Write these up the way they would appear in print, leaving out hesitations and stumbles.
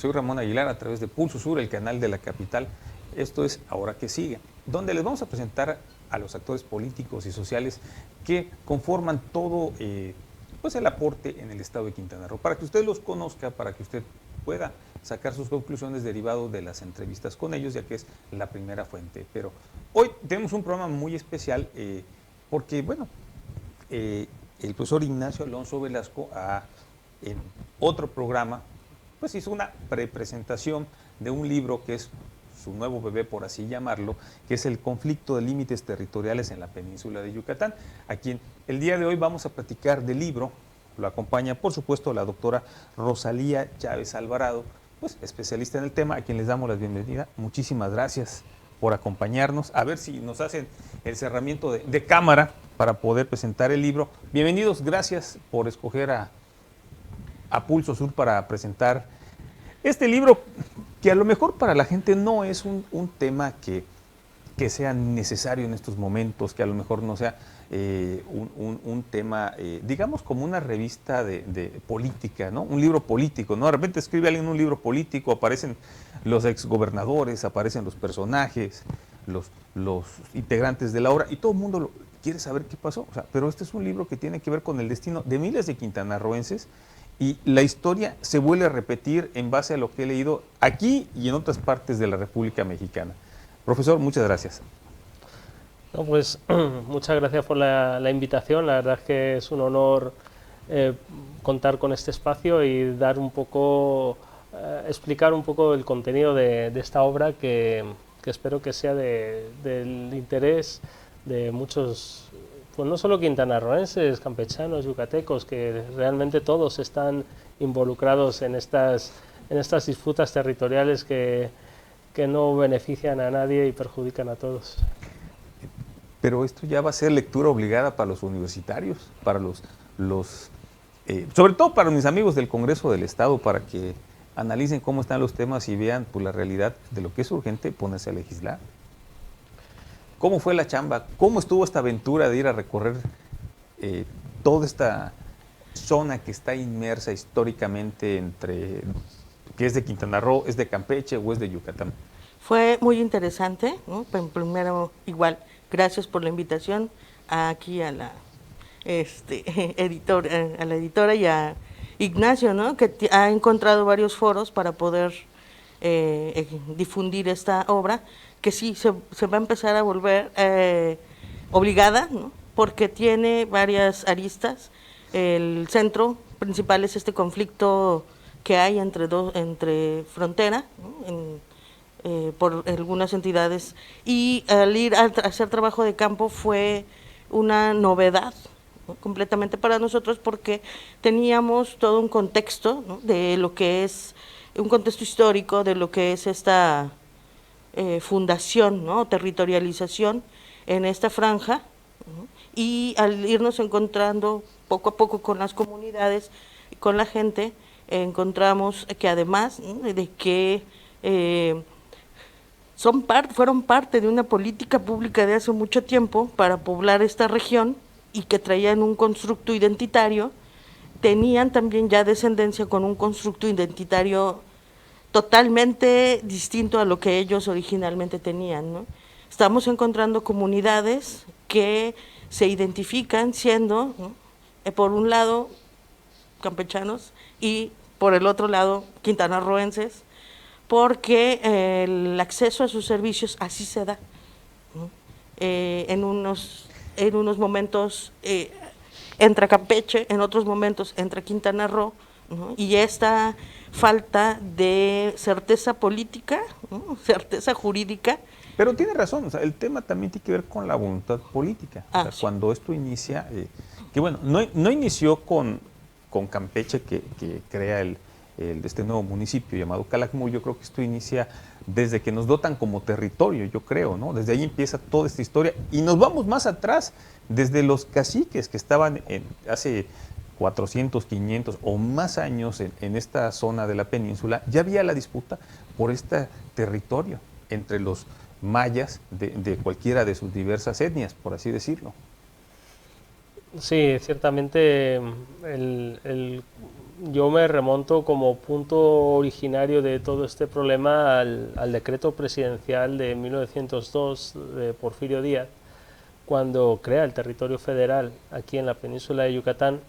Soy Ramón Aguilar a través de Pulso Sur, el canal de la capital. Esto es Ahora que sigue, donde les vamos a presentar a los actores políticos y sociales que conforman todo pues el aporte en el estado de Quintana Roo, para que usted los conozca, para que usted pueda sacar sus conclusiones derivadas de las entrevistas con ellos, ya que es la primera fuente. Pero hoy tenemos un programa muy especial porque, bueno, el profesor Ignacio Alonso Velasco en otro programa pues hizo una prepresentación de un libro que es su nuevo bebé, por así llamarlo, que es el conflicto de límites territoriales en la península de Yucatán, a quien el día de hoy vamos a platicar del libro. Lo acompaña, por supuesto, la doctora Rosalía Chávez Alvarado, pues especialista en el tema, a quien les damos la bienvenida. Muchísimas gracias por acompañarnos. A ver si nos hacen el cerramiento de cámara para poder presentar el libro. Bienvenidos, gracias por escoger a Pulso Sur para presentar este libro, que a lo mejor para la gente no es un tema que sea necesario en estos momentos, que a lo mejor no sea un tema, digamos, como una revista de política, ¿no? Un libro político, ¿no? De repente escribe alguien un libro político, aparecen los exgobernadores, aparecen los personajes, los integrantes de la obra, y todo el mundo quiere saber qué pasó. O sea, pero este es un libro que tiene que ver con el destino de miles de quintanarroenses, y la historia se vuelve a repetir en base a lo que he leído aquí y en otras partes de la República Mexicana. Profesor, muchas gracias. No, pues muchas gracias por la invitación. La verdad es que es un honor contar con este espacio y dar un poco, explicar un poco el contenido de esta obra que espero que sea del interés de muchos, pues no solo quintanarroenses, campechanos, yucatecos, que realmente todos están involucrados en estas disputas territoriales que no benefician a nadie y perjudican a todos. Pero esto ya va a ser lectura obligada para los universitarios, para sobre todo para mis amigos del Congreso del Estado, para que analicen cómo están los temas y vean pues, la realidad de lo que es urgente ponerse a legislar. ¿Cómo fue la chamba? ¿Cómo estuvo esta aventura de ir a recorrer toda esta zona que está inmersa históricamente entre, que es de Quintana Roo, es de Campeche o es de Yucatán? Fue muy interesante, ¿no? Primero, igual, gracias por la invitación aquí a la a la editora y a Ignacio, ¿no? Que ha encontrado varios foros para poder difundir esta obra, que sí se va a empezar a volver obligada, ¿no? Porque tiene varias aristas. El centro principal es este conflicto que hay entre frontera, ¿no? Por algunas entidades, y al ir a hacer trabajo de campo fue una novedad, ¿no? Completamente para nosotros, porque teníamos todo un contexto, ¿no? De lo que es un contexto histórico de lo que es esta fundación, ¿no? Territorialización en esta franja, ¿no? Y al irnos encontrando poco a poco con las comunidades y con la gente, encontramos que además, ¿no? De que fueron parte de una política pública de hace mucho tiempo para poblar esta región, y que traían un constructo identitario, tenían también ya descendencia con un constructo identitario totalmente distinto a lo que ellos originalmente tenían, ¿no? Estamos encontrando comunidades que se identifican siendo, ¿no? Por un lado campechanos y por el otro lado quintanarroenses, porque el acceso a sus servicios así se da, ¿no? En unos momentos entra Campeche, en otros momentos entra Quintana Roo, ¿no? Y esta falta de certeza política, ¿no? Certeza jurídica. Pero tiene razón, o sea, el tema también tiene que ver con la voluntad política. O sea, Sí. Cuando esto inicia, que bueno, no inició con Campeche, que crea este nuevo municipio llamado Calakmul. Yo creo que esto inicia desde que nos dotan como territorio, yo creo, ¿no? Desde ahí empieza toda esta historia, y nos vamos más atrás, desde los caciques que estaban hace 400, 500 o más años en esta zona de la península. Ya había la disputa por este territorio entre los mayas de cualquiera de sus diversas etnias, por así decirlo. Sí, ciertamente yo me remonto como punto originario de todo este problema al decreto presidencial de 1902 de Porfirio Díaz, cuando crea el territorio federal aquí en la península de Yucatán,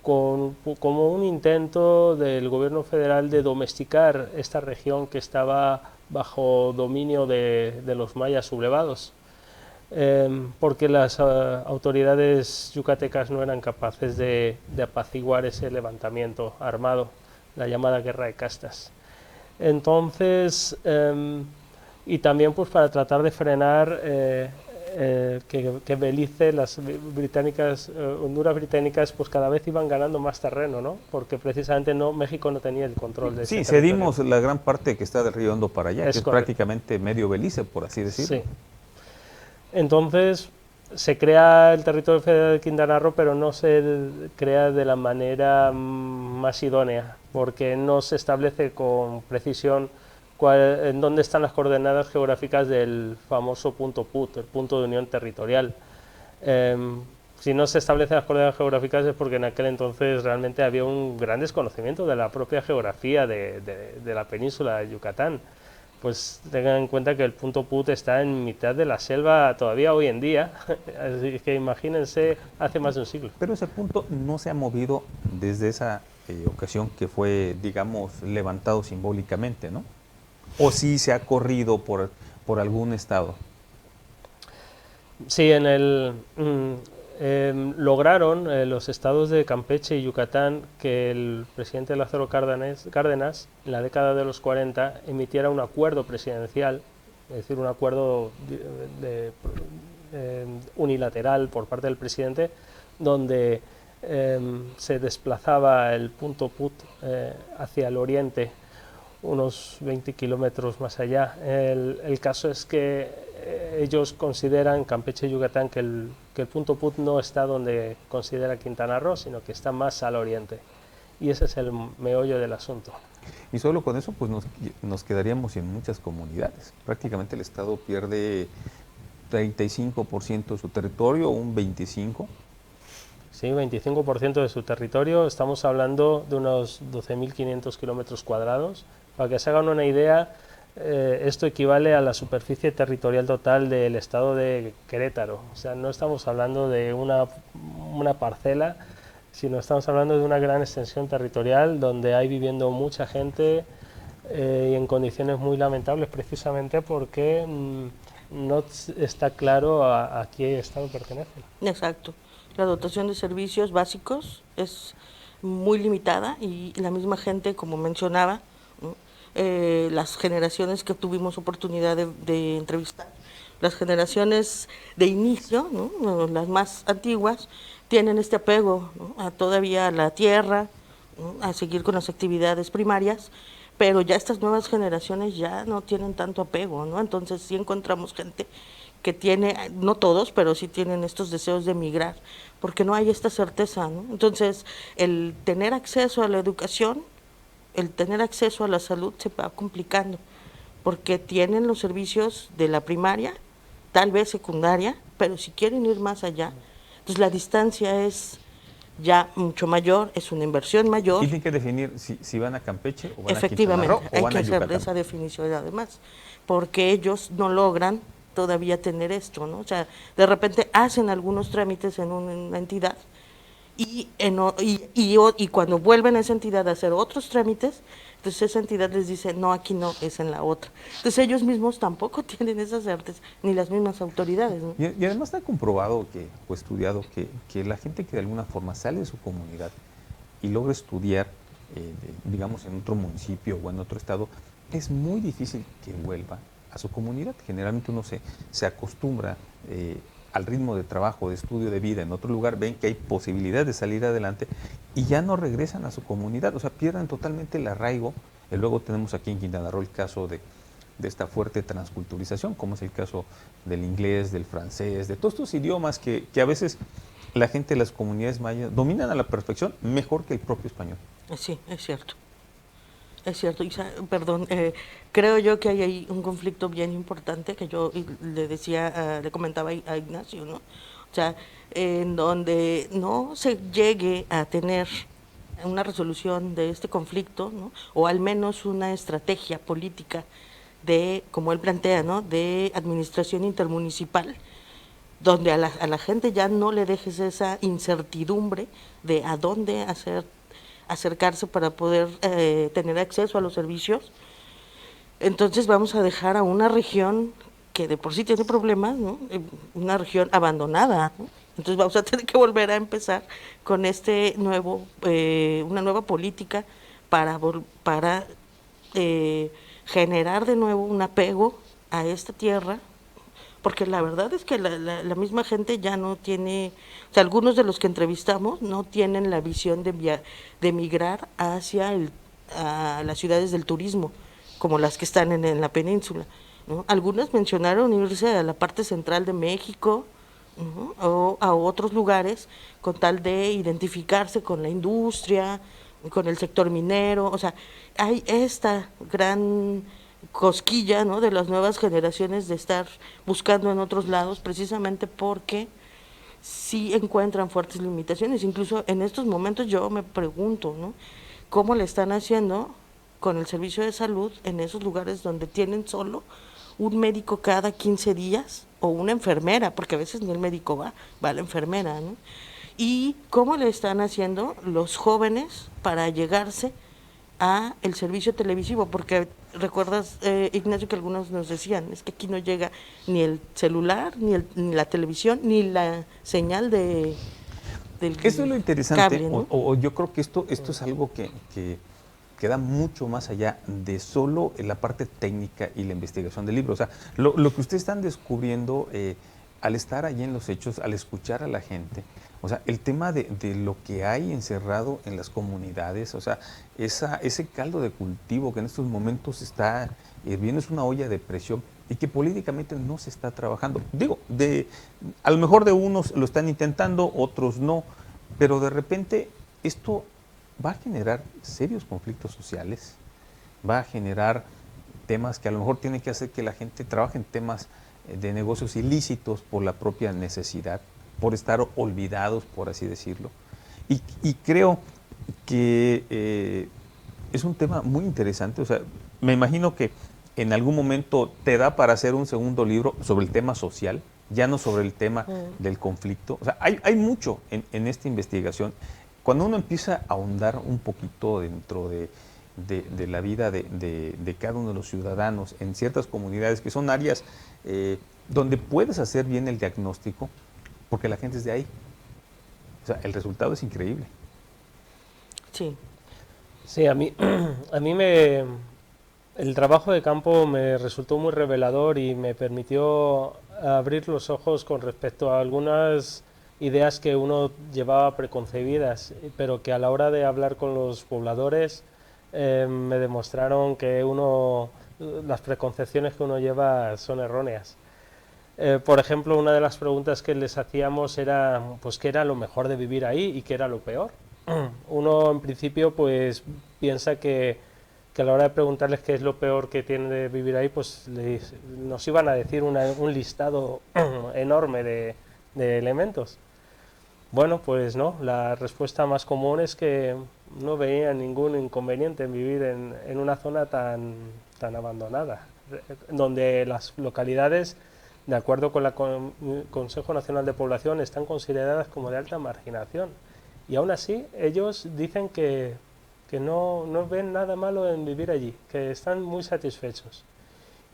como un intento del gobierno federal de domesticar esta región que estaba bajo dominio de los mayas sublevados, porque las autoridades yucatecas no eran capaces de apaciguar ese levantamiento armado, la llamada guerra de castas. Entonces, y también pues para tratar de frenar que Belice, las británicas, Honduras británicas, pues cada vez iban ganando más terreno, ¿no? Porque precisamente México no tenía el control de ese territorio. Cedimos la gran parte que está del río Hondo para allá, que es prácticamente medio Belice, por así decirlo. Sí. Entonces se crea el territorio federal de Quintana Roo, pero no se crea de la manera más idónea, porque no se establece con precisión en dónde están las coordenadas geográficas del famoso punto PUT, el punto de unión territorial. Si no se establecen las coordenadas geográficas es porque en aquel entonces realmente había un gran desconocimiento de la propia geografía de la península de Yucatán. Pues tengan en cuenta que el punto PUT está en mitad de la selva todavía hoy en día, así que imagínense hace más de un siglo. Pero ese punto no se ha movido desde esa ocasión que fue, digamos, levantado simbólicamente, ¿no? ¿O sí se ha corrido por algún estado? Sí, lograron los estados de Campeche y Yucatán que el presidente Lázaro Cárdenas, en la década de los 40, emitiera un acuerdo presidencial, es decir, un acuerdo unilateral por parte del presidente, donde se desplazaba el punto PUT hacia el oriente, unos 20 kilómetros más allá. El caso es que ellos consideran, Campeche y Yucatán, que el punto PUT no está donde considera Quintana Roo, sino que está más al oriente. Y ese es el meollo del asunto. Y solo con eso pues nos quedaríamos sin muchas comunidades. Prácticamente el Estado pierde 35% de su territorio, un 25%. Sí, 25% de su territorio. Estamos hablando de unos 12.500 kilómetros cuadrados. Para que se hagan una idea, esto equivale a la superficie territorial total del estado de Querétaro. O sea, no estamos hablando de una parcela, sino estamos hablando de una gran extensión territorial donde hay viviendo mucha gente y en condiciones muy lamentables, precisamente porque no está claro a qué estado pertenece. Exacto. La dotación de servicios básicos es muy limitada y la misma gente, como mencionaba, las generaciones que tuvimos oportunidad de entrevistar, las generaciones de inicio, ¿no? Las más antiguas, tienen este apego, ¿no? Todavía a la tierra, ¿no? A seguir con las actividades primarias, pero ya estas nuevas generaciones ya no tienen tanto apego, ¿no? Entonces sí encontramos gente que tiene, no todos, pero sí tienen estos deseos de emigrar, porque no hay esta certeza, ¿no? Entonces, el tener acceso a la educación, el tener acceso a la salud se va complicando, porque tienen los servicios de la primaria, tal vez secundaria, pero si quieren ir más allá, entonces la distancia es ya mucho mayor, es una inversión mayor. Tienen que definir si van a Campeche o van a Quintana Efectivamente, Roo o hay van que a hacer Yucatán. esa definición además, porque ellos no logran todavía tener esto, ¿no? O sea, de repente hacen algunos trámites en una entidad y cuando vuelven a esa entidad a hacer otros trámites, entonces esa entidad les dice, no, aquí no, es en la otra. Entonces ellos mismos tampoco tienen esas certezas, ni las mismas autoridades, ¿no? Y además está comprobado o estudiado que la gente que de alguna forma sale de su comunidad y logra estudiar, digamos, en otro municipio o en otro estado, es muy difícil que vuelva a su comunidad. Generalmente uno se acostumbra al ritmo de trabajo, de estudio, de vida en otro lugar, ven que hay posibilidad de salir adelante y ya no regresan a su comunidad, o sea, pierden totalmente el arraigo. Y luego tenemos aquí en Quintana Roo el caso de esta fuerte transculturización, como es el caso del inglés, del francés, de todos estos idiomas que a veces la gente de las comunidades mayas dominan a la perfección, mejor que el propio español. Sí, es cierto. Es cierto, perdón, creo yo que hay ahí un conflicto bien importante que yo le decía, le comentaba a Ignacio, ¿no? O sea, en donde no se llegue a tener una resolución de este conflicto, ¿no? O al menos una estrategia política de, como él plantea, ¿no? De administración intermunicipal, donde a la gente ya no le dejes esa incertidumbre de a dónde acercarse para poder tener acceso a los servicios. Entonces vamos a dejar a una región que de por sí tiene problemas, ¿no? Una región abandonada, ¿no? Entonces vamos a tener que volver a empezar con una nueva política para generar de nuevo un apego a esta tierra, porque la verdad es que la misma gente ya no tiene, o sea, algunos de los que entrevistamos no tienen la visión de migrar hacia a las ciudades del turismo, como las que están en la península, ¿no? Algunas mencionaron irse a la parte central de México, ¿no? O a otros lugares con tal de identificarse con la industria, con el sector minero. O sea, hay esta gran cosquilla, ¿no? De las nuevas generaciones de estar buscando en otros lados, precisamente porque sí encuentran fuertes limitaciones. Incluso en estos momentos yo me pregunto, ¿no? ¿Cómo le están haciendo con el servicio de salud en esos lugares donde tienen solo un médico cada 15 días o una enfermera, porque a veces ni el médico va la enfermera, ¿no? Y cómo le están haciendo los jóvenes para llegarse a el servicio televisivo, porque recuerdas, Ignacio, que algunos nos decían, es que aquí no llega ni el celular, ni la televisión, ni la señal del Eso es lo interesante, cable, ¿no? o yo creo que esto es algo que da mucho más allá de solo la parte técnica y la investigación del libro. O sea, lo que ustedes están descubriendo al estar allí en los hechos, al escuchar a la gente, o sea, el tema de lo que hay encerrado en las comunidades, o sea, ese caldo de cultivo que en estos momentos está hirviendo, es una olla de presión y que políticamente no se está trabajando. Digo, a lo mejor de unos lo están intentando, otros no, pero de repente esto va a generar serios conflictos sociales, va a generar temas que a lo mejor tienen que hacer que la gente trabaje en temas de negocios ilícitos por la propia necesidad, por estar olvidados, por así decirlo. Y creo que es un tema muy interesante. O sea, me imagino que en algún momento te da para hacer un segundo libro sobre el tema social, ya no sobre el tema del conflicto. O sea, hay mucho en esta investigación. Cuando uno empieza a ahondar un poquito dentro de la vida de cada uno de los ciudadanos en ciertas comunidades que son áreas donde puedes hacer bien el diagnóstico, porque la gente es de ahí. O sea, el resultado es increíble. Sí. Sí, a mí el trabajo de campo me resultó muy revelador y me permitió abrir los ojos con respecto a algunas ideas que uno llevaba preconcebidas, pero que a la hora de hablar con los pobladores me demostraron que las preconcepciones que uno lleva son erróneas. Por ejemplo, una de las preguntas que les hacíamos era pues qué era lo mejor de vivir ahí y qué era lo peor. Uno en principio pues piensa que a la hora de preguntarles qué es lo peor que tiene de vivir ahí, pues nos iban a decir un listado enorme de elementos. Bueno, pues no, la respuesta más común es que no veía ningún inconveniente en vivir en una zona tan abandonada, donde las localidades, de acuerdo con el Consejo Nacional de Población, están consideradas como de alta marginación. Y aún así, ellos dicen que no ven nada malo en vivir allí, que están muy satisfechos.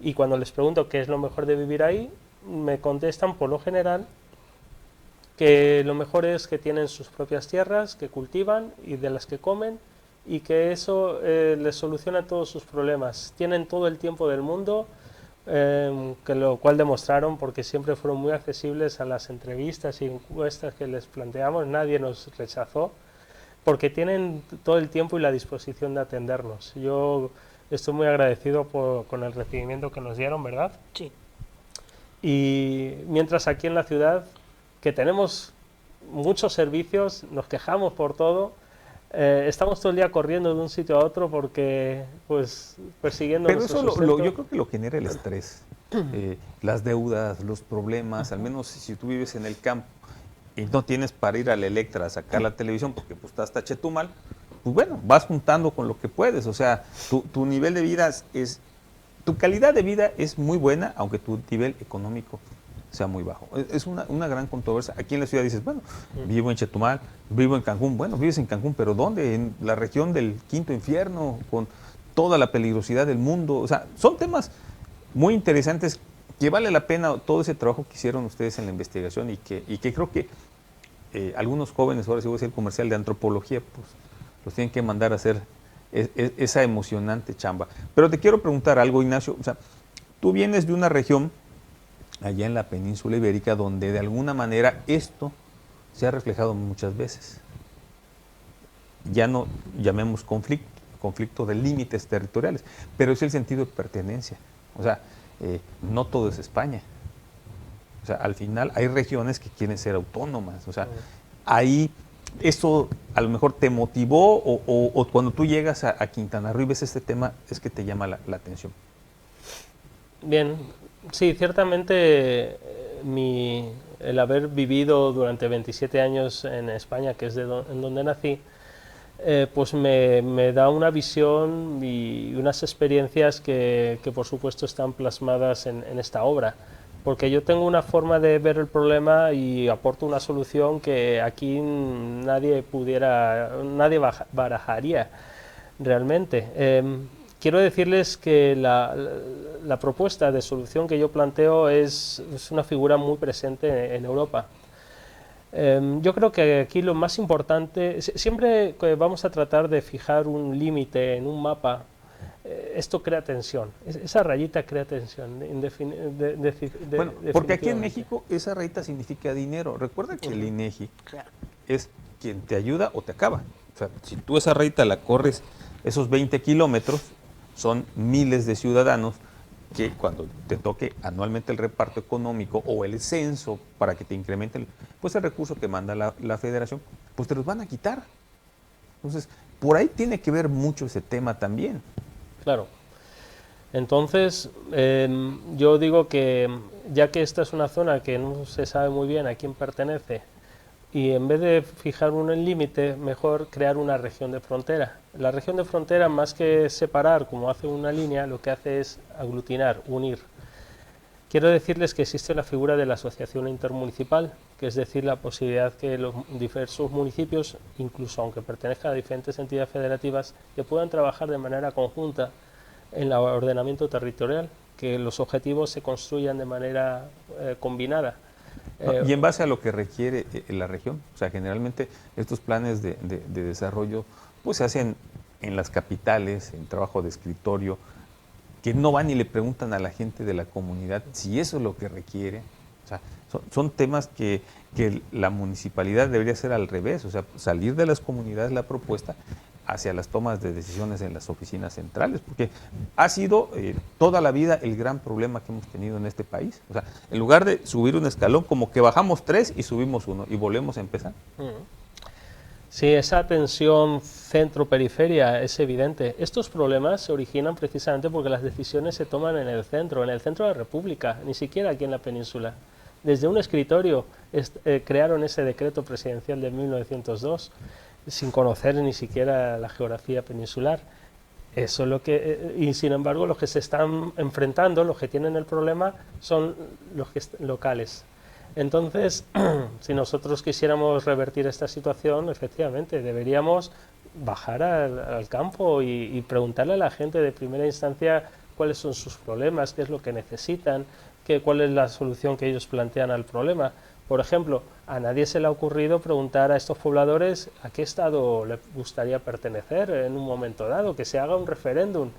Y cuando les pregunto qué es lo mejor de vivir ahí, me contestan por lo general que lo mejor es que tienen sus propias tierras, que cultivan y de las que comen, y que eso les soluciona todos sus problemas. Tienen todo el tiempo del mundo, que lo cual demostraron porque siempre fueron muy accesibles a las entrevistas y encuestas que les planteamos, nadie nos rechazó, porque tienen todo el tiempo y la disposición de atendernos. Yo estoy muy agradecido con el recibimiento que nos dieron, ¿verdad? Sí. Y mientras aquí en la ciudad, que tenemos muchos servicios, nos quejamos por todo, estamos todo el día corriendo de un sitio a otro porque, pues, persiguiendo Pero nuestro eso sustento. yo creo que lo genera el estrés, las deudas, los problemas, al menos si tú vives en el campo y no tienes para ir al Electra a sacar la televisión porque pues está hasta Chetumal, pues bueno, vas juntando con lo que puedes. O sea, tu nivel de vida tu calidad de vida es muy buena, aunque tu nivel económico sea muy bajo. Es una gran controversia. Aquí en la ciudad dices, bueno, vivo en Chetumal, vivo en Cancún. Bueno, vives en Cancún, pero ¿dónde? En la región del quinto infierno, con toda la peligrosidad del mundo. O sea, son temas muy interesantes que vale la pena todo ese trabajo que hicieron ustedes en la investigación y que creo que algunos jóvenes, ahora sí voy a decir comercial de antropología, pues los tienen que mandar a hacer esa emocionante chamba. Pero te quiero preguntar algo, Ignacio. O sea, tú vienes de una región allá en la península ibérica donde de alguna manera esto se ha reflejado muchas veces. Ya no llamemos conflicto de límites territoriales, pero es el sentido de pertenencia. O sea, no todo es España. O sea, al final hay regiones que quieren ser autónomas. O sea, ahí eso a lo mejor te motivó o cuando tú llegas a Quintana Roo y ves este tema es que te llama la atención. Bien, sí, ciertamente el haber vivido durante 27 años en España, que es en donde nací, pues me da una visión y unas experiencias que por supuesto están plasmadas en esta obra, porque yo tengo una forma de ver el problema y aporto una solución que aquí nadie barajaría realmente. Quiero decirles que la propuesta de solución que yo planteo es una figura muy presente en Europa. Yo creo que aquí lo más importante, siempre que vamos a tratar de fijar un límite en un mapa, esto crea tensión, esa rayita crea tensión. Bueno, porque aquí en México esa rayita significa dinero. Recuerda que el INEGI es quien te ayuda o te acaba. O sea, si tú esa rayita la corres esos 20 kilómetros, son miles de ciudadanos que cuando te toque anualmente el reparto económico o el censo para que te incrementen pues el recurso que manda la federación, pues te los van a quitar. Entonces, por ahí tiene que ver mucho ese tema también. Claro. Entonces, yo digo que ya que esta es una zona que no se sabe muy bien a quién pertenece, y en vez de fijar un límite, mejor crear una región de frontera. La región de frontera, más que separar, como hace una línea, lo que hace es aglutinar, unir. Quiero decirles que existe la figura de la asociación intermunicipal, que es decir, la posibilidad que los diversos municipios, incluso aunque pertenezcan a diferentes entidades federativas, que puedan trabajar de manera conjunta en el ordenamiento territorial, que los objetivos se construyan de manera combinada. Y en base a lo que requiere la región, o sea, generalmente estos planes de desarrollo pues se hacen en las capitales, en trabajo de escritorio, que no van y le preguntan a la gente de la comunidad si eso es lo que requiere. O sea, son temas que la municipalidad debería hacer al revés, o sea, salir de las comunidades la propuesta hacia las tomas de decisiones en las oficinas centrales, porque ha sido toda la vida el gran problema que hemos tenido en este país. O sea, en lugar de subir un escalón, como que bajamos 3 y subimos 1 y volvemos a empezar. Sí, esa tensión centro-periferia es evidente. Estos problemas se originan precisamente porque las decisiones se toman en el centro de la República, ni siquiera aquí en la península. Desde un escritorio crearon ese decreto presidencial de 1902, sin conocer ni siquiera la geografía peninsular. Eso es lo que, y sin embargo los que se están enfrentando, los que tienen el problema, son los locales. Entonces, si nosotros quisiéramos revertir esta situación, efectivamente, deberíamos bajar al campo y preguntarle a la gente de primera instancia cuáles son sus problemas, qué es lo que necesitan, cuál es la solución que ellos plantean al problema. Por ejemplo, a nadie se le ha ocurrido preguntar a estos pobladores a qué estado les gustaría pertenecer en un momento dado, que se haga un referéndum.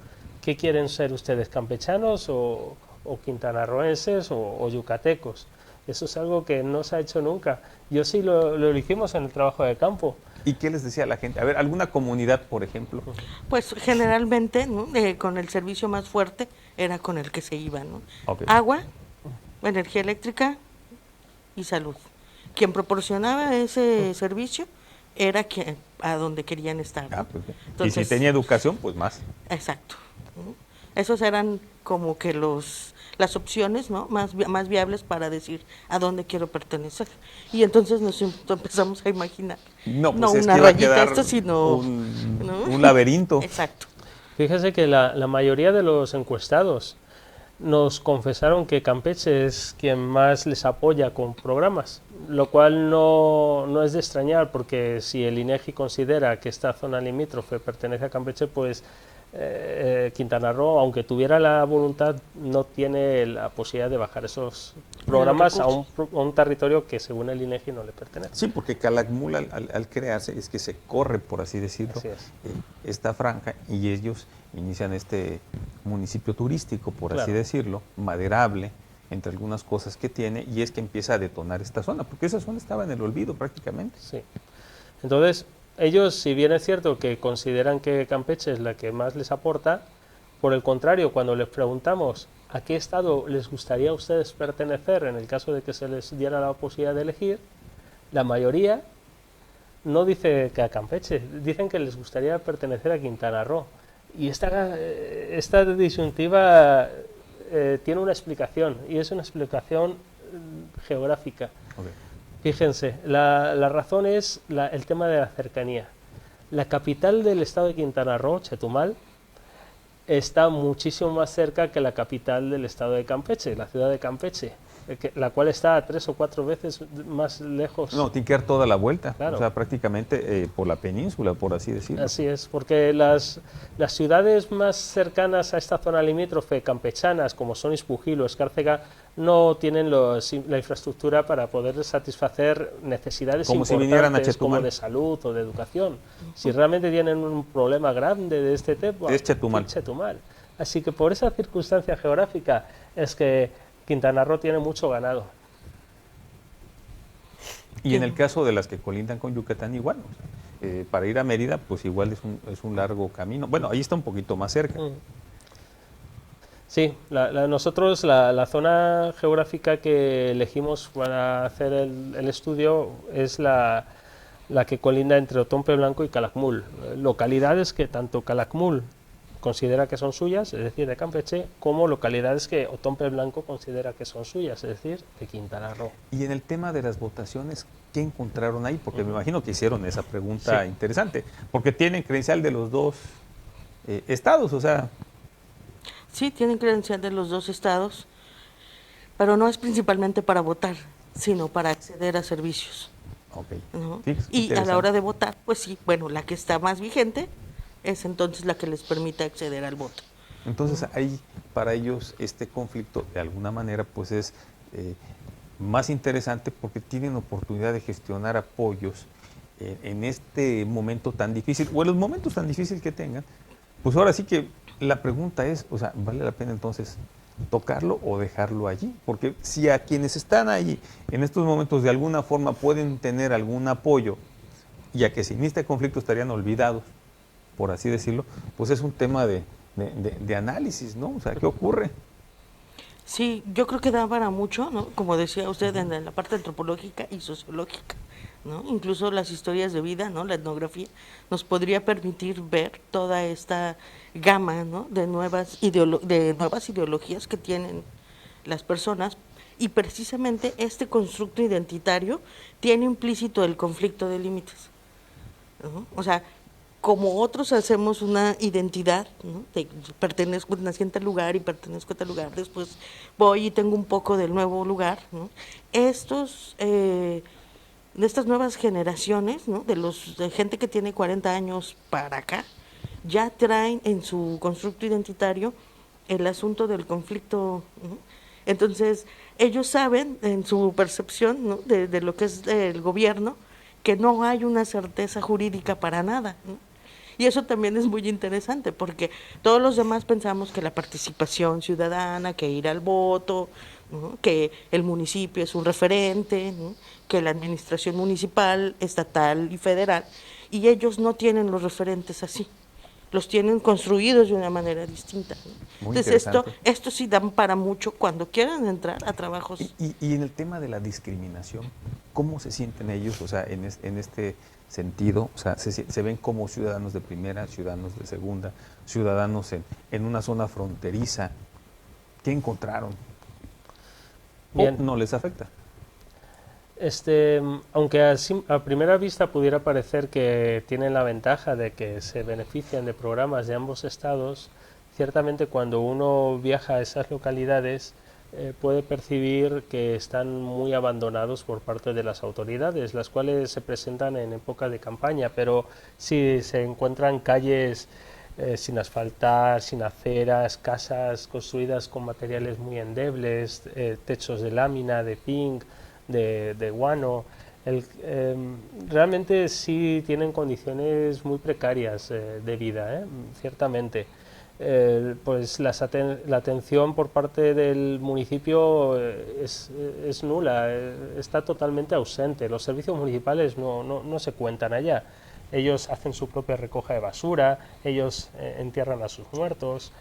¿Qué quieren ser ustedes, campechanos o quintanarroenses o yucatecos? Eso es algo que no se ha hecho nunca. Yo sí lo hicimos en el trabajo de campo. ¿Y qué les decía la gente? A ver, ¿alguna comunidad, por ejemplo? Pues generalmente, ¿no? Con el servicio más fuerte era con el que se iba, ¿no? Okay. Agua, energía eléctrica y salud. Quien proporcionaba ese servicio era a donde querían estar, ¿no? Pues, entonces, y si tenía educación, pues más. Exacto. Esos eran como que los las opciones, ¿no?, más viables para decir a dónde quiero pertenecer. Y entonces nos empezamos a imaginar, No, no pues es una que iba a rayita quedar esto, sino ¿no? un laberinto. Exacto. Fíjese que la mayoría de los encuestados nos confesaron que Campeche es quien más les apoya con programas, lo cual no es de extrañar, porque si el INEGI considera que esta zona limítrofe pertenece a Campeche, pues Quintana Roo, aunque tuviera la voluntad, no tiene la posibilidad de bajar esos programas a un territorio que según el INEGI no le pertenece. Sí, porque Calakmul al crearse es que se corre, por así decirlo, Así es. esta franja, y ellos inician este municipio turístico, por así Claro. decirlo, maderable, entre algunas cosas que tiene, y es que empieza a detonar esta zona, porque esa zona estaba en el olvido prácticamente. Sí. Entonces, ellos, si bien es cierto que consideran que Campeche es la que más les aporta, por el contrario, cuando les preguntamos a qué estado les gustaría a ustedes pertenecer en el caso de que se les diera la posibilidad de elegir, la mayoría no dice que a Campeche, dicen que les gustaría pertenecer a Quintana Roo. Y esta disyuntiva tiene una explicación, y es una explicación geográfica. Okay. Fíjense, la razón es el tema de la cercanía. La capital del estado de Quintana Roo, Chetumal, está muchísimo más cerca que la capital del estado de Campeche, la ciudad de Campeche, la cual está 3 o 4 veces más lejos. No, tiene que dar toda la vuelta, Claro. o sea, prácticamente por la península, por así decirlo. Así es, porque las ciudades más cercanas a esta zona limítrofe campechanas, como son Ispujil o Escárcega, no tienen la infraestructura para poder satisfacer necesidades Como si vinieran a importantes como Chetumal. de salud o de educación. Si realmente tienen un problema grande de este tipo, Es Chetumal. Chetumal. Así que por esa circunstancia geográfica es que Quintana Roo tiene mucho ganado. Y en el caso de las que colindan con Yucatán, igual. O sea, para ir a Mérida, pues igual es un largo camino. Bueno, ahí está un poquito más cerca. Sí, nosotros la zona geográfica que elegimos para hacer el estudio es la que colinda entre Otompe Blanco y Calakmul. Localidades que tanto Calakmul considera que son suyas, es decir, de Campeche, como localidades que Otompe Blanco considera que son suyas, es decir, de Quintana Roo. Y en el tema de las votaciones, ¿qué encontraron ahí? Porque me imagino que hicieron esa pregunta interesante, porque tienen credencial de los dos estados, o sea... Sí, tienen credencial de los dos estados, pero no es principalmente para votar, sino para acceder a servicios. Okay. ¿No? Sí, Y a la hora de votar, pues sí, bueno, la que está más vigente es entonces la que les permite acceder al voto. Entonces ahí para ellos este conflicto de alguna manera pues es más interesante porque tienen oportunidad de gestionar apoyos en este momento tan difícil o en los momentos tan difíciles que tengan. Pues ahora sí que la pregunta es, o sea, ¿vale la pena entonces tocarlo o dejarlo allí? Porque si a quienes están ahí en estos momentos de alguna forma pueden tener algún apoyo y a que sin este conflicto estarían olvidados, por así decirlo, pues es un tema de análisis, ¿no? O sea, ¿qué ocurre? Sí, yo creo que da para mucho, ¿no? Como decía usted, en la parte antropológica y sociológica, ¿no? Incluso las historias de vida, ¿no? La etnografía nos podría permitir ver toda esta gama, ¿no?, de nuevas ideologías que tienen las personas, y precisamente este constructo identitario tiene implícito el conflicto de límites, ¿no? O sea, como otros hacemos una identidad, ¿no?, de pertenezco, nací en tal lugar y pertenezco a tal lugar, después voy y tengo un poco del nuevo lugar, ¿no? De estas nuevas generaciones, ¿no?, de gente que tiene 40 años para acá, ya traen en su constructo identitario el asunto del conflicto, ¿no? Entonces, ellos saben en su percepción, ¿no?, de lo que es el gobierno, que no hay una certeza jurídica para nada, ¿no? Y eso también es muy interesante, porque todos los demás pensamos que la participación ciudadana, que ir al voto, ¿no?, que el municipio es un referente, ¿no?, que la administración municipal, estatal y federal, y ellos no tienen los referentes así, los tienen construidos de una manera distinta, ¿no? Muy Entonces interesante. esto sí dan para mucho cuando quieran entrar a trabajos. Y en el tema de la discriminación, ¿cómo se sienten ellos? O sea, en este sentido, o sea, se ven como ciudadanos de primera, ciudadanos de segunda, ciudadanos en una zona fronteriza. ¿Qué encontraron? Bien. ¿O no les afecta? Aunque a primera vista pudiera parecer que tienen la ventaja de que se benefician de programas de ambos estados, ciertamente cuando uno viaja a esas localidades puede percibir que están muy abandonados por parte de las autoridades, las cuales se presentan en época de campaña, pero si se encuentran calles sin asfaltar, sin aceras, casas construidas con materiales muy endebles, techos de lámina, de zinc, de guano. Realmente sí tienen condiciones muy precarias de vida, ciertamente. Pues la atención por parte del municipio es nula, está totalmente ausente. Los servicios municipales no se cuentan allá. Ellos hacen su propia recoja de basura, ellos entierran a sus muertos.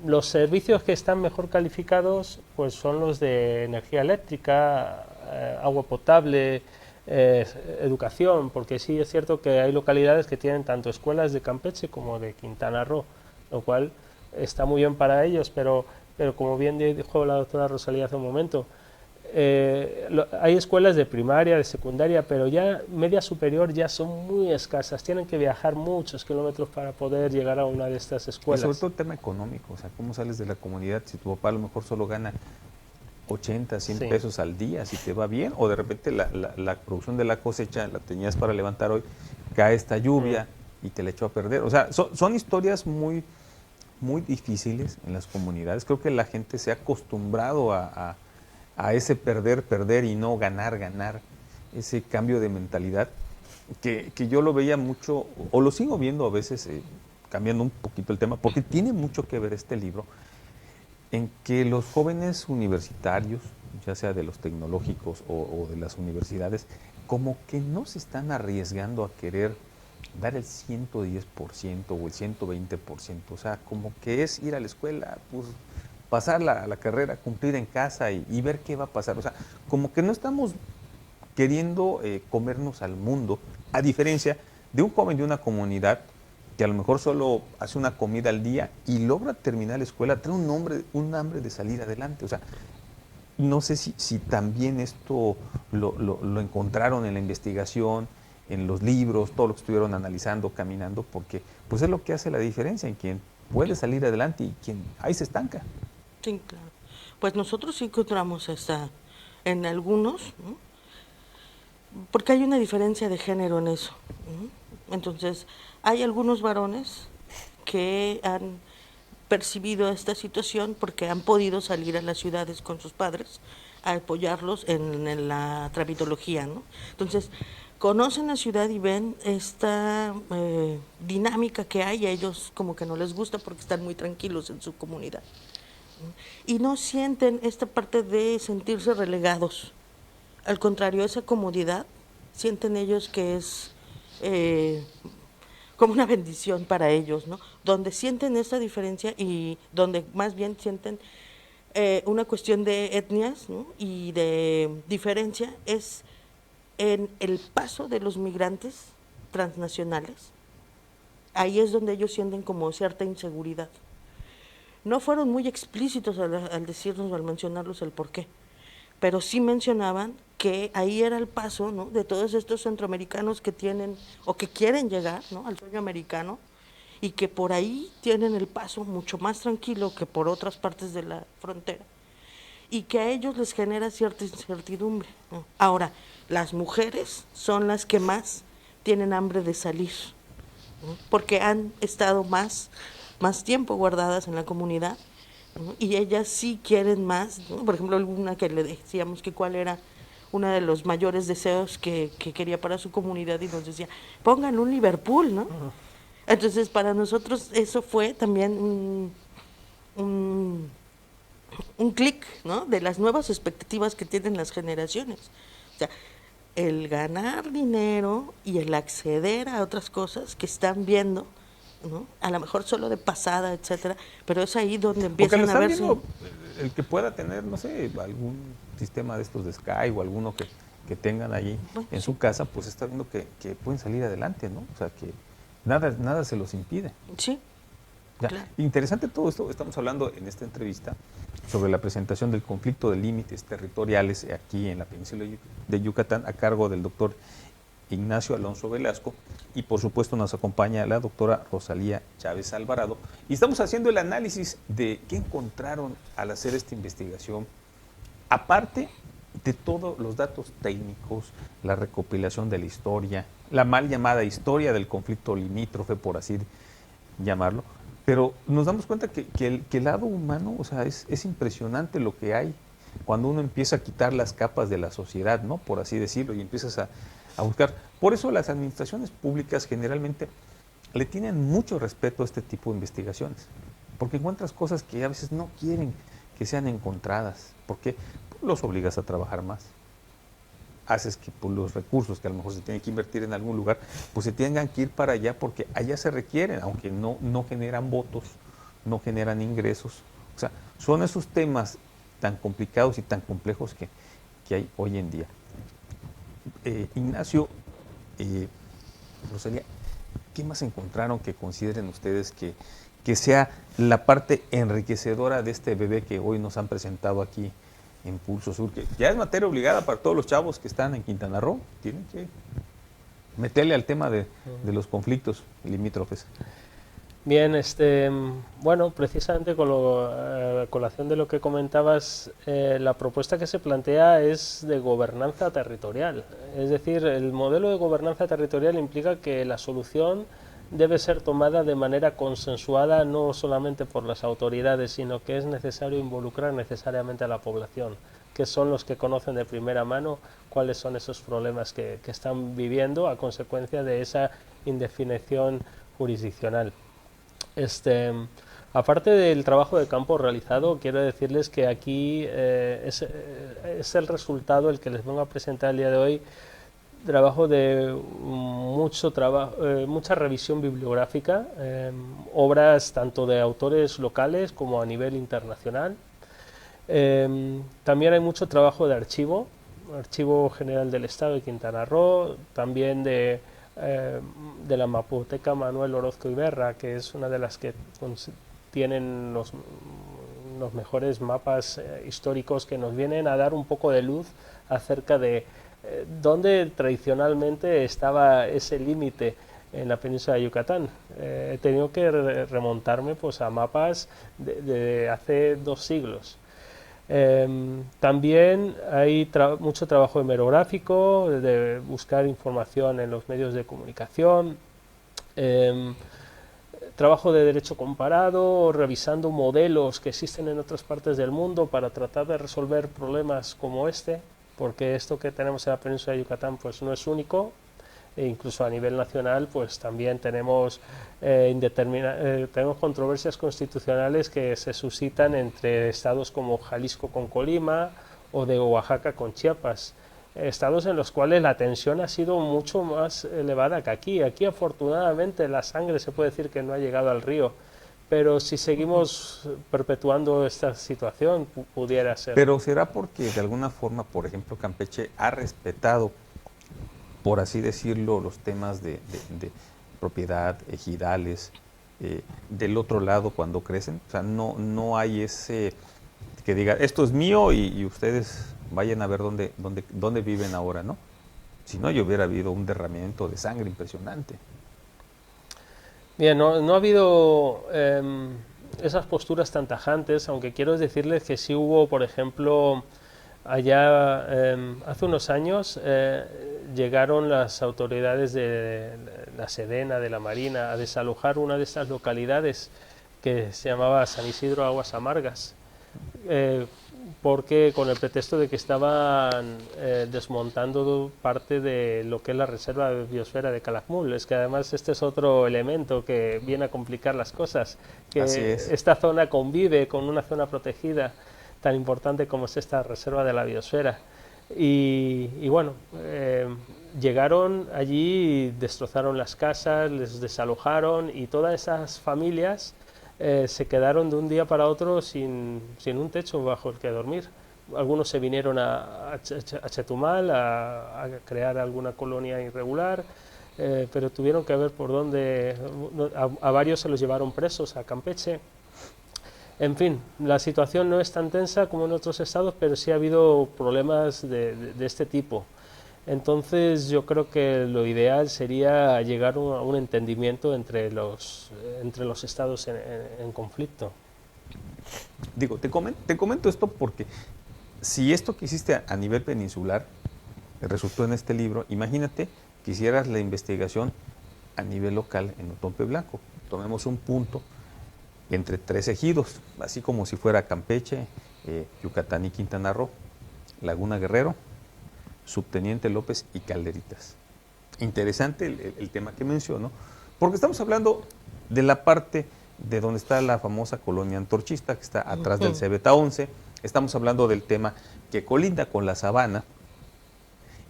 Los servicios que están mejor calificados pues son los de energía eléctrica, agua potable, educación, porque sí es cierto que hay localidades que tienen tanto escuelas de Campeche como de Quintana Roo, lo cual está muy bien para ellos, pero como bien dijo la doctora Rosalía hace un momento, hay escuelas de primaria, de secundaria, pero ya media superior ya son muy escasas, tienen que viajar muchos kilómetros para poder llegar a una de estas Y escuelas. sobre todo el tema económico, o sea, ¿cómo sales de la comunidad si tu papá a lo mejor solo gana 80, 100 Sí. pesos al día, si te va bien, o de repente la producción de la cosecha la tenías para levantar hoy, cae esta lluvia y te la echó a perder? O sea, son historias muy, muy difíciles en las comunidades. Creo que la gente se ha acostumbrado a ese perder y no ganar, ese cambio de mentalidad que yo lo veía mucho, o lo sigo viendo a veces, cambiando un poquito el tema, porque tiene mucho que ver este libro, en que los jóvenes universitarios, ya sea de los tecnológicos o de las universidades, como que no se están arriesgando a querer dar el 110% o el 120%, o sea, como que es ir a la escuela, pues pasar la carrera, cumplir en casa y ver qué va a pasar. O sea, como que no estamos queriendo comernos al mundo, a diferencia de un joven de una comunidad que a lo mejor solo hace una comida al día y logra terminar la escuela, trae un hambre de salir adelante. O sea, no sé si también esto lo encontraron en la investigación, en los libros, todo lo que estuvieron analizando, caminando, porque pues es lo que hace la diferencia en quien puede salir adelante y quien ahí se estanca. Sí, claro. Pues nosotros sí encontramos en algunos, ¿no? Porque hay una diferencia de género en eso, ¿no? Entonces, hay algunos varones que han percibido esta situación porque han podido salir a las ciudades con sus padres a apoyarlos en la tramitología, ¿no? Entonces, conocen la ciudad y ven esta dinámica que hay, a ellos como que no les gusta porque están muy tranquilos en su comunidad, ¿no? Y no sienten esta parte de sentirse relegados. Al contrario, esa comodidad sienten ellos que es como una bendición para ellos, ¿no? Donde sienten esta diferencia y donde más bien sienten una cuestión de etnias, ¿no? Y de diferencia es en el paso de los migrantes transnacionales. Ahí es donde ellos sienten como cierta inseguridad. No fueron muy explícitos al decirnos o al mencionarlos el por qué, pero sí mencionaban que ahí era el paso, ¿no?, de todos estos centroamericanos que tienen o que quieren llegar, ¿no?, al sueño americano y que por ahí tienen el paso mucho más tranquilo que por otras partes de la frontera y que a ellos les genera cierta incertidumbre, ¿no? Ahora, las mujeres son las que más tienen hambre de salir, ¿no?, porque han estado más tiempo guardadas en la comunidad, ¿no?, y ellas sí quieren más, ¿no? Por ejemplo, alguna que le decíamos que cuál era uno de los mayores deseos que quería para su comunidad y nos decía, pongan un Liverpool, ¿no? Entonces, para nosotros eso fue también un clic, ¿no?, de las nuevas expectativas que tienen las generaciones. O sea, el ganar dinero y el acceder a otras cosas que están viendo, ¿no?, a lo mejor solo de pasada, etcétera, pero es ahí donde Porque lo empiezan a están verse. viendo el que pueda tener, no sé, algún sistema de estos de Sky o alguno que tengan allí Bueno, en sí. su casa, pues está viendo que pueden salir adelante, ¿no? O sea, que nada se los impide. Sí, Ya, Claro. interesante todo esto. Estamos hablando en esta entrevista sobre la presentación del conflicto de límites territoriales aquí en la península de Yucatán a cargo del doctor Ignacio Alonso Velasco, y por supuesto nos acompaña la doctora Rosalía Chávez Alvarado, y estamos haciendo el análisis de qué encontraron al hacer esta investigación, aparte de todos los datos técnicos, la recopilación de la historia, la mal llamada historia del conflicto limítrofe, por así llamarlo, pero nos damos cuenta que el lado humano, o sea, es impresionante lo que hay cuando uno empieza a quitar las capas de la sociedad, ¿no? Por así decirlo, y empiezas a buscar. Por eso las administraciones públicas generalmente le tienen mucho respeto a este tipo de investigaciones, porque encuentras cosas que a veces no quieren que sean encontradas, porque los obligas a trabajar más. Haces que pues, los recursos que a lo mejor se tienen que invertir en algún lugar, pues se tengan que ir para allá porque allá se requieren, aunque no generan votos, no generan ingresos. O sea, son esos temas tan complicados y tan complejos que hay hoy en día. Ignacio, Rosalía, ¿qué más encontraron que consideren ustedes que sea la parte enriquecedora de este bebé que hoy nos han presentado aquí en Pulso Sur, que ya es materia obligada para todos los chavos que están en Quintana Roo? Tienen que meterle al tema de los conflictos limítrofes. Bien, bueno, precisamente con colación de lo que comentabas, la propuesta que se plantea es de gobernanza territorial. Es decir, el modelo de gobernanza territorial implica que la solución debe ser tomada de manera consensuada, no solamente por las autoridades, sino que es necesario involucrar necesariamente a la población, que son los que conocen de primera mano cuáles son esos problemas que están viviendo a consecuencia de esa indefinición jurisdiccional. Aparte del trabajo de campo realizado, quiero decirles que aquí es el resultado, el que les vengo a presentar el día de hoy, trabajo de mucha revisión bibliográfica, obras tanto de autores locales como a nivel internacional. También hay mucho trabajo de Archivo General del Estado de Quintana Roo, también de la Mapoteca Manuel Orozco Iberra, que es una de las que tienen los mejores mapas históricos que nos vienen a dar un poco de luz acerca de dónde tradicionalmente estaba ese límite en la península de Yucatán. He tenido que remontarme pues, a mapas de hace 2 siglos. También hay mucho trabajo hemerográfico, de buscar información en los medios de comunicación, trabajo de derecho comparado, revisando modelos que existen en otras partes del mundo para tratar de resolver problemas como este, porque esto que tenemos en la península de Yucatán pues no es único. E incluso a nivel nacional pues también tenemos tenemos controversias constitucionales que se suscitan entre estados como Jalisco con Colima o de Oaxaca con Chiapas, estados en los cuales la tensión ha sido mucho más elevada que aquí. Aquí afortunadamente la sangre se puede decir que no ha llegado al río, pero si seguimos perpetuando esta situación pudiera ser. Pero será porque de alguna forma, por ejemplo, Campeche ha respetado, por así decirlo, los temas de propiedad, ejidales, del otro lado cuando crecen. O sea, no hay ese que diga, esto es mío y ustedes vayan a ver dónde viven ahora, ¿no? Si no, yo hubiera habido un derramamiento de sangre impresionante. Bien, no ha habido esas posturas tan tajantes, aunque quiero decirles que sí hubo, por ejemplo, allá hace unos años llegaron las autoridades de la Sedena, de la Marina, a desalojar una de estas localidades que se llamaba San Isidro Aguas Amargas, porque con el pretexto de que estaban desmontando parte de lo que es la reserva de biosfera de Calakmul. Es que además este es otro elemento que viene a complicar las cosas, que esta zona convive con una zona protegida tan importante como es esta reserva de la biosfera. Y bueno, llegaron allí, destrozaron las casas, les desalojaron y todas esas familias se quedaron de un día para otro sin un techo bajo el que dormir. Algunos se vinieron a Chetumal a crear alguna colonia irregular, pero tuvieron que ver por dónde, a varios se los llevaron presos a Campeche. En fin, la situación no es tan tensa como en otros estados, pero sí ha habido problemas de este tipo. Entonces yo creo que lo ideal sería llegar a un entendimiento entre los estados en conflicto. Digo, te comento esto porque si esto que hiciste a nivel peninsular resultó en este libro, imagínate que hicieras la investigación a nivel local en Otompe Blanco. Tomemos un punto entre 3 ejidos, así como si fuera Campeche, Yucatán y Quintana Roo, Laguna Guerrero, Subteniente López y Calderitas. Interesante el tema que menciono, porque estamos hablando de la parte de donde está la famosa colonia antorchista, que está atrás del Cebeta 11, estamos hablando del tema que colinda con la Sabana,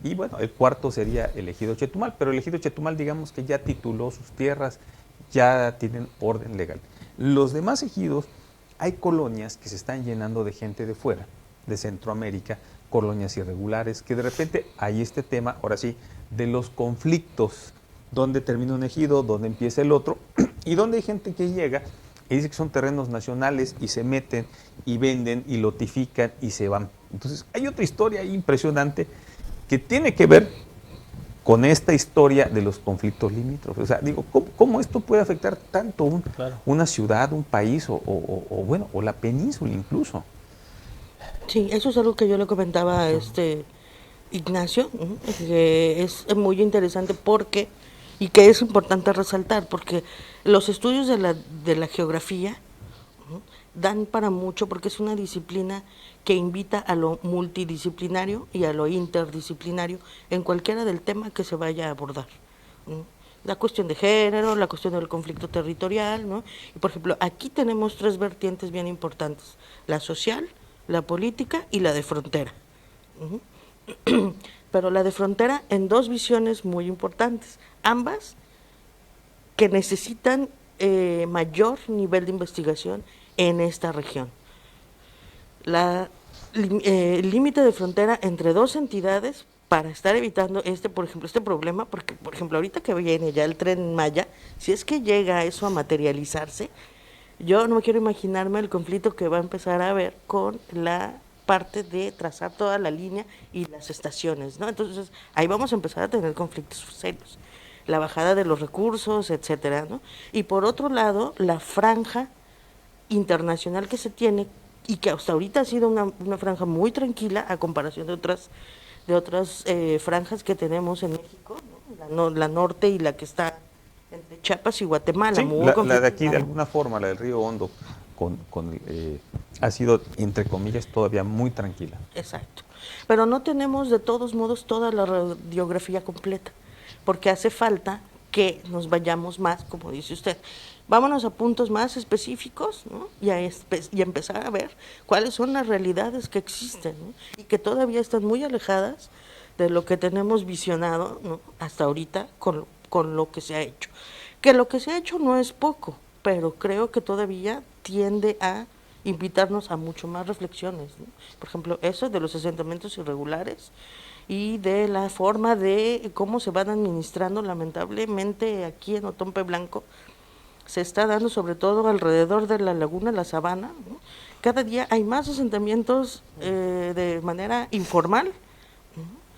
y bueno, el cuarto sería el ejido Chetumal, pero el ejido Chetumal digamos que ya tituló sus tierras, ya tienen orden legal. Los demás ejidos, hay colonias que se están llenando de gente de fuera, de Centroamérica, colonias irregulares, que de repente hay este tema, ahora sí, de los conflictos, dónde termina un ejido, dónde empieza el otro, y donde hay gente que llega y dice que son terrenos nacionales y se meten y venden y lotifican y se van. Entonces hay otra historia ahí impresionante que tiene que ver con esta historia de los conflictos limítrofes. O sea, digo, ¿cómo esto puede afectar tanto una ciudad, un país o la península incluso? Sí, eso es algo que yo le comentaba a Ignacio, que es muy interesante porque, y que es importante resaltar, porque los estudios de la geografía dan para mucho porque es una disciplina que invita a lo multidisciplinario y a lo interdisciplinario en cualquiera del tema que se vaya a abordar. La cuestión de género, la cuestión del conflicto territorial, ¿no? Y por ejemplo, aquí tenemos 3 vertientes bien importantes: la social, la política y la de frontera. Pero la de frontera en 2 visiones muy importantes, ambas que necesitan mayor nivel de investigación en esta región. El límite de frontera entre 2 entidades para estar evitando por ejemplo, este problema, porque por ejemplo ahorita que viene ya el Tren Maya, si es que llega eso a materializarse, yo no quiero imaginarme el conflicto que va a empezar a haber con la parte de trazar toda la línea y las estaciones, ¿no? Entonces ahí vamos a empezar a tener conflictos serios, la bajada de los recursos, etcétera, ¿no? Y por otro lado, la franja internacional que se tiene y que hasta ahorita ha sido una franja muy tranquila a comparación de otras franjas que tenemos en México, ¿no? La norte y la que está entre Chiapas y Guatemala. Sí, la de aquí de alguna forma, la del Río Hondo, ha sido, entre comillas, todavía muy tranquila. Exacto. Pero no tenemos de todos modos toda la radiografía completa, porque hace falta que nos vayamos más, como dice usted. Vámonos a puntos más específicos, ¿no? y empezar a ver cuáles son las realidades que existen, ¿no? Y que todavía están muy alejadas de lo que tenemos visionado, ¿no? Hasta ahorita con lo que se ha hecho. Que lo que se ha hecho no es poco, pero creo que todavía tiende a invitarnos a mucho más reflexiones, ¿no? Por ejemplo, eso de los asentamientos irregulares y de la forma de cómo se van administrando, lamentablemente aquí en Otompe Blanco se está dando sobre todo alrededor de la laguna, la Sabana, ¿no? Cada día hay más asentamientos de manera informal.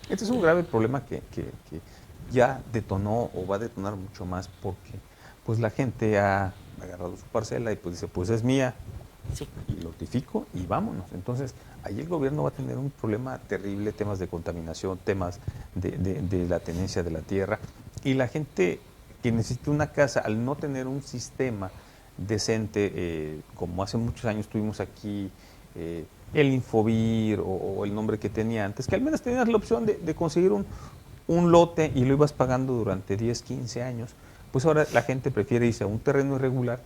Este es un grave problema que ya detonó o va a detonar mucho más porque pues la gente ha agarrado su parcela y pues dice, pues es mía, sí, y notifico y vámonos. Entonces, ahí el gobierno va a tener un problema terrible, temas de contaminación, temas de la tenencia de la tierra, y la gente que necesita una casa, al no tener un sistema decente, como hace muchos años tuvimos aquí, el Infovir o el nombre que tenía antes, que al menos tenías la opción de conseguir un lote y lo ibas pagando durante 10, 15 años, pues ahora la gente prefiere irse a un terreno irregular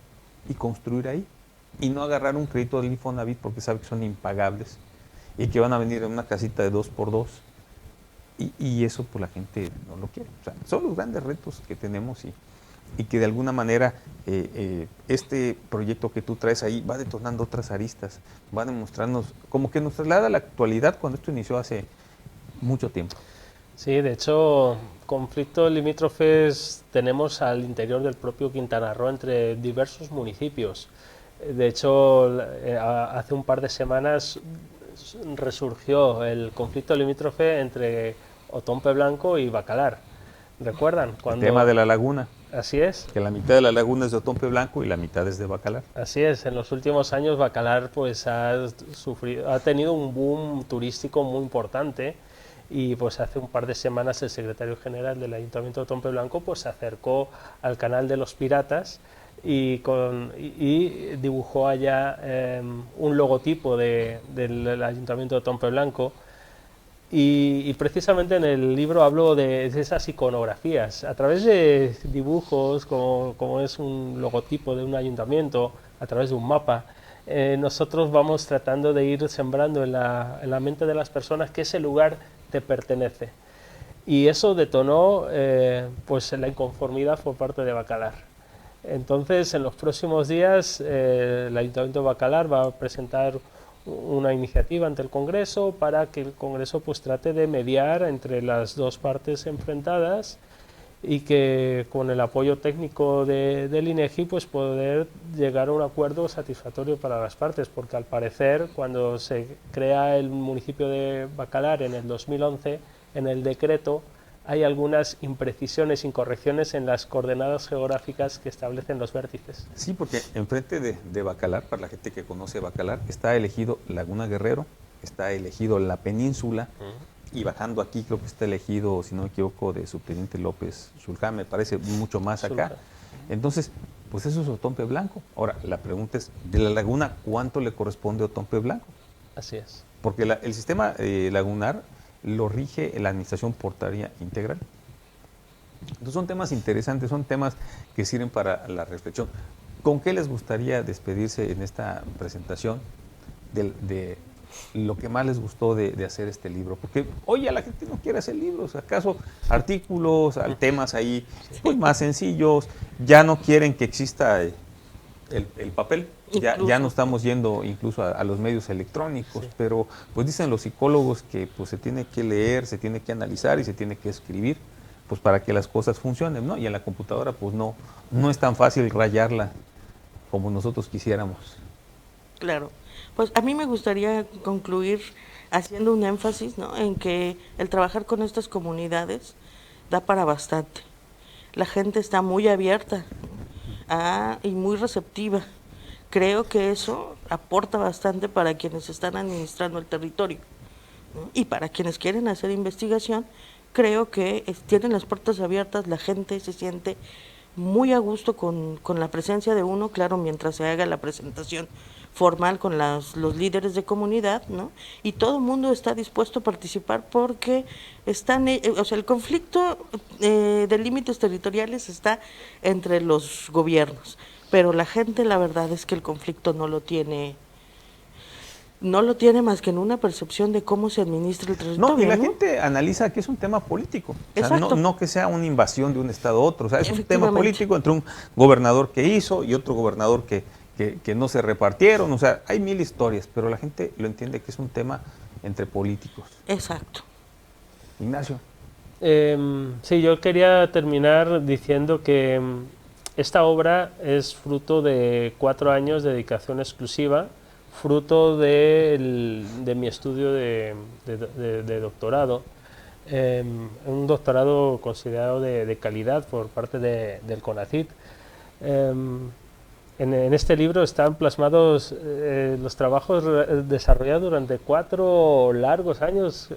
y construir ahí, y no agarrar un crédito del Infonavit porque sabe que son impagables y que van a venir en una casita de 2x2, y eso pues la gente no lo quiere. O sea, son los grandes retos que tenemos y que de alguna manera este proyecto que tú traes ahí va detonando otras aristas, va a demostrarnos, como que nos traslada a la actualidad cuando esto inició hace mucho tiempo. Sí, de hecho, conflictos limítrofes tenemos al interior del propio Quintana Roo entre diversos municipios. De hecho, hace un par de semanas resurgió el conflicto limítrofe entre Otompe Blanco y Bacalar. ¿Recuerdan? El tema de la laguna, Así es. que la mitad de la laguna es de Otompe Blanco y la mitad es de Bacalar. Así es, en los últimos años Bacalar pues ha tenido un boom turístico muy importante y pues hace un par de semanas el secretario general del Ayuntamiento de Otompe Blanco pues se acercó al canal de los piratas y dibujó allá un logotipo del Ayuntamiento de Otompe Blanco. Y precisamente en el libro hablo de esas iconografías, a través de dibujos, como es un logotipo de un ayuntamiento, a través de un mapa, nosotros vamos tratando de ir sembrando en la mente de las personas que ese lugar te pertenece. Y eso detonó pues la inconformidad por parte de Bacalar. Entonces, en los próximos días, el Ayuntamiento de Bacalar va a presentar una iniciativa ante el Congreso para que el Congreso pues trate de mediar entre las dos partes enfrentadas y que con el apoyo técnico del INEGI pues poder llegar a un acuerdo satisfactorio para las partes, porque al parecer cuando se crea el municipio de Bacalar en el 2011, en el decreto hay algunas imprecisiones, incorrecciones en las coordenadas geográficas que establecen los vértices. Sí, porque enfrente de Bacalar, para la gente que conoce Bacalar, está elegido Laguna Guerrero, está elegido la península, y bajando aquí creo que está elegido, si no me equivoco, de Subteniente López Zulcán, me parece mucho más acá. Zulcán. Entonces, pues eso es Otompe Blanco. Ahora, la pregunta es, de la laguna, ¿cuánto le corresponde a Otompe Blanco? Así es. Porque el sistema lagunar lo rige la Administración Portuaria Integral. Entonces son temas interesantes, son temas que sirven para la reflexión. ¿Con qué les gustaría despedirse en esta presentación de lo que más les gustó de hacer este libro? Porque hoy a la gente no quiere hacer libros, acaso artículos, temas ahí pues, más sencillos, ya no quieren que exista el papel. Ya no estamos yendo incluso a los medios electrónicos, sí. Pero pues dicen los psicólogos que pues se tiene que leer, se tiene que analizar y se tiene que escribir pues para que las cosas funcionen, ¿no? Y en la computadora pues no es tan fácil rayarla como nosotros quisiéramos. Claro. Pues a mí me gustaría concluir haciendo un énfasis, ¿no?, en que el trabajar con estas comunidades da para bastante. La gente está muy abierta y muy receptiva. Creo que eso aporta bastante para quienes están administrando el territorio, ¿no? Y para quienes quieren hacer investigación, creo que tienen las puertas abiertas, la gente se siente muy a gusto con la presencia de uno, claro, mientras se haga la presentación formal con los líderes de comunidad, ¿no? Y todo el mundo está dispuesto a participar porque el conflicto de límites territoriales está entre los gobiernos, pero la gente, la verdad es que el conflicto no lo tiene más que en una percepción de cómo se administra el territorio. No, y la gente analiza que es un tema político. O sea, no que sea una invasión de un estado a otro. O sea, es un tema político entre un gobernador que hizo y otro gobernador que no se repartieron. O sea, hay mil historias, pero la gente lo entiende que es un tema entre políticos. Exacto. Ignacio. Sí, yo quería terminar diciendo que esta obra es fruto de 4 años de dedicación exclusiva, fruto de mi estudio de doctorado, un doctorado considerado de calidad por parte del CONACYT. En este libro están plasmados los trabajos desarrollados durante 4 largos años,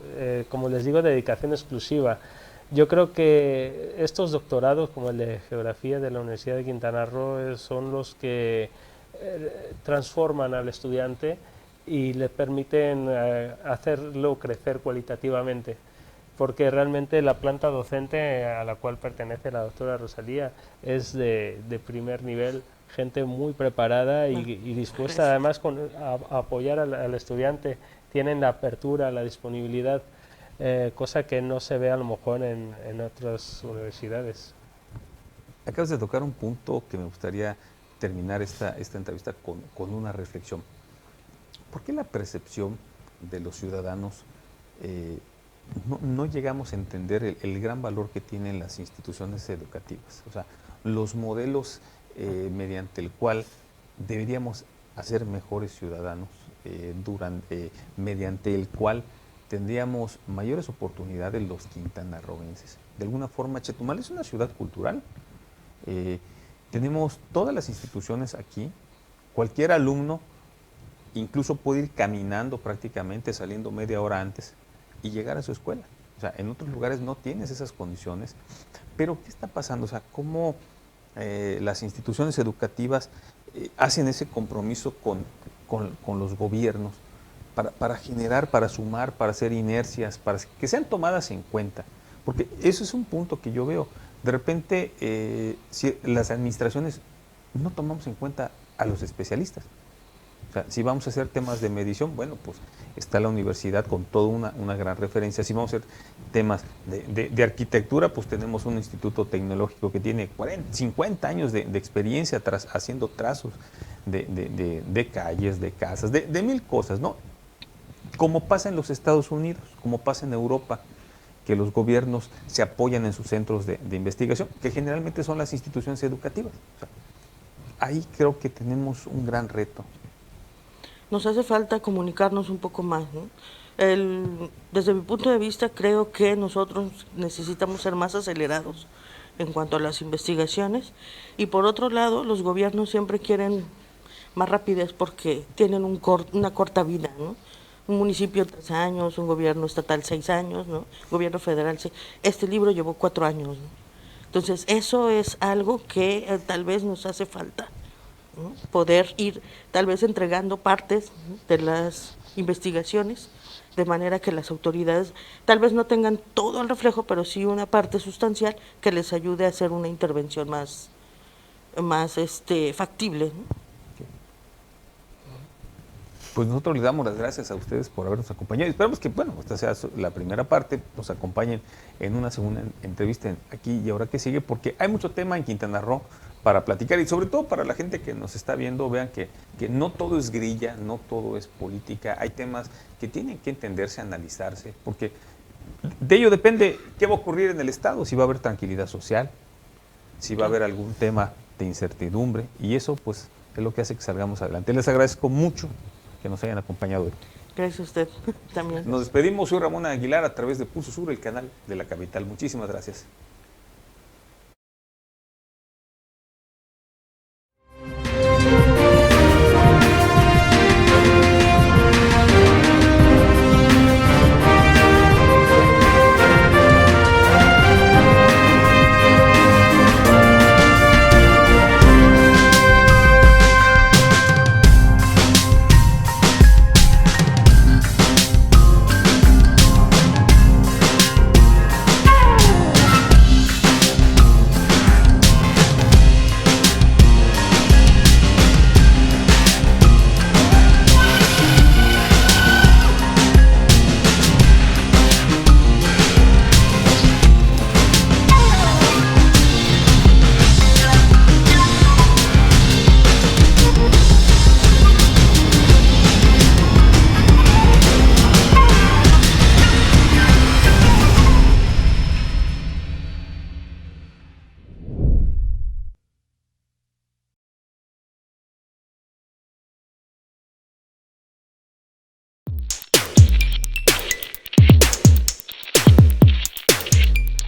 como les digo, de dedicación exclusiva. Yo creo que estos doctorados, como el de Geografía de la Universidad de Quintana Roo, son los que transforman al estudiante y le permiten hacerlo crecer cualitativamente, porque realmente la planta docente a la cual pertenece la doctora Rosalía es de primer nivel, gente muy preparada y dispuesta además a apoyar al estudiante, tienen la apertura, la disponibilidad, cosa que no se ve a lo mejor en otras universidades. Acabas de tocar un punto que me gustaría terminar esta entrevista con una reflexión. ¿Por qué la percepción de los ciudadanos no llegamos a entender el gran valor que tienen las instituciones educativas, o sea, los modelos mediante el cual deberíamos hacer mejores ciudadanos, mediante el cual tendríamos mayores oportunidades los quintanarroenses. De alguna forma, Chetumal es una ciudad cultural. Tenemos todas las instituciones aquí. Cualquier alumno incluso puede ir caminando prácticamente, saliendo media hora antes y llegar a su escuela. O sea, en otros lugares no tienes esas condiciones. Pero, ¿qué está pasando? O sea, ¿cómo las instituciones educativas hacen ese compromiso con los gobiernos para generar, para sumar, para hacer inercias, para que sean tomadas en cuenta? Porque eso es un punto que yo veo. De repente, si las administraciones no tomamos en cuenta a los especialistas. O sea, si vamos a hacer temas de medición, bueno, pues está la universidad con toda una gran referencia. Si vamos a hacer temas de arquitectura, pues tenemos un instituto tecnológico que tiene 50 años de experiencia haciendo trazos de calles, de casas, de mil cosas, ¿no? Como pasa en los Estados Unidos, como pasa en Europa, que los gobiernos se apoyan en sus centros de investigación, que generalmente son las instituciones educativas. O sea, ahí creo que tenemos un gran reto. Nos hace falta comunicarnos un poco más, ¿no? Desde mi punto de vista, creo que nosotros necesitamos ser más acelerados en cuanto a las investigaciones, y por otro lado, los gobiernos siempre quieren más rapidez porque tienen una corta vida, ¿no? Un municipio 3 años, un gobierno estatal 6 años, ¿no? Gobierno federal 6. Este libro llevó 4 años, ¿no? Entonces, eso es algo que tal vez nos hace falta, ¿no? Poder ir tal vez entregando partes, ¿no?, de las investigaciones, de manera que las autoridades tal vez no tengan todo el reflejo, pero sí una parte sustancial que les ayude a hacer una intervención más factible, ¿no? Pues nosotros les damos las gracias a ustedes por habernos acompañado. Esperamos que, bueno, esta sea la primera parte, nos acompañen en una segunda entrevista aquí y ahora que sigue, porque hay mucho tema en Quintana Roo para platicar, y sobre todo para la gente que nos está viendo, vean que no todo es grilla, no todo es política, hay temas que tienen que entenderse, analizarse, porque de ello depende qué va a ocurrir en el Estado, si va a haber tranquilidad social, si va a haber algún tema de incertidumbre, y eso pues es lo que hace que salgamos adelante. Les agradezco mucho que nos hayan acompañado hoy. Gracias a usted también. Nos despedimos, soy Ramón Aguilar a través de Pulso Sur, el canal de la capital. Muchísimas gracias.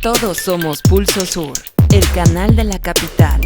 Todos somos Pulso Sur, el canal de la capital.